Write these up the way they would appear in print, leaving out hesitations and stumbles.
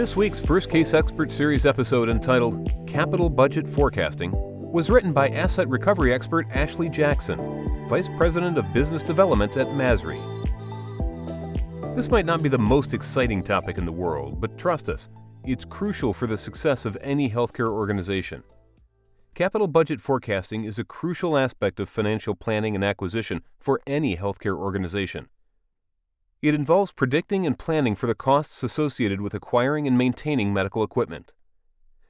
This week's First Case Expert Series episode, entitled Capital Budget Forecasting, was written by asset recovery expert Ashley Jackson, Vice President of Business Development at Mazree. This might not be the most exciting topic in the world, but trust us, it's crucial for the success of any healthcare organization. Capital budget forecasting is a crucial aspect of financial planning and acquisition for any healthcare organization. It involves predicting and planning for the costs associated with acquiring and maintaining medical equipment.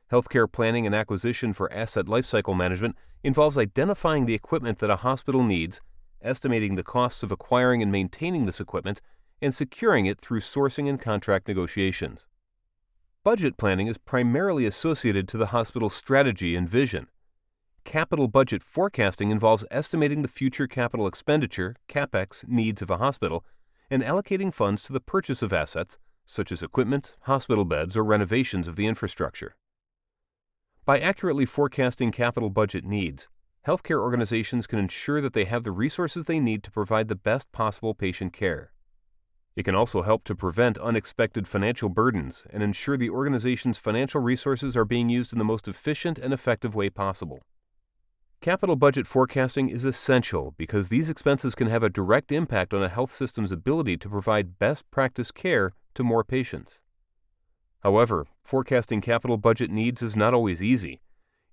Healthcare planning and acquisition for asset lifecycle management involves identifying the equipment that a hospital needs, estimating the costs of acquiring and maintaining this equipment, and securing it through sourcing and contract negotiations. Budget planning is primarily associated to the hospital's strategy and vision. Capital budget forecasting involves estimating the future capital expenditure, CapEx, needs of a hospital, and allocating funds to the purchase of assets, such as equipment, hospital beds, or renovations of the infrastructure. By accurately forecasting capital budget needs, healthcare organizations can ensure that they have the resources they need to provide the best possible patient care. It can also help to prevent unexpected financial burdens and ensure the organization's financial resources are being used in the most efficient and effective way possible. Capital budget forecasting is essential because these expenses can have a direct impact on a health system's ability to provide best practice care to more patients. However, forecasting capital budget needs is not always easy.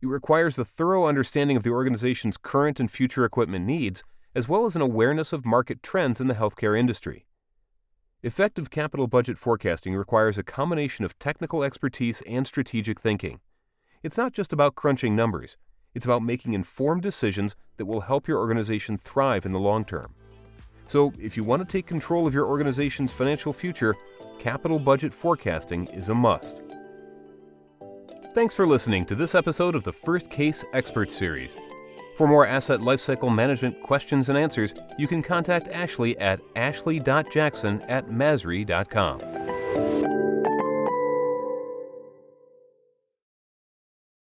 It requires a thorough understanding of the organization's current and future equipment needs, as well as an awareness of market trends in the healthcare industry. Effective capital budget forecasting requires a combination of technical expertise and strategic thinking. It's not just about crunching numbers. It's about making informed decisions that will help your organization thrive in the long term. So, if you want to take control of your organization's financial future, capital budget forecasting is a must. Thanks for listening to this episode of the First Case Expert Series. For more asset lifecycle management questions and answers, you can contact Ashley at ashley.jackson@mazree.com.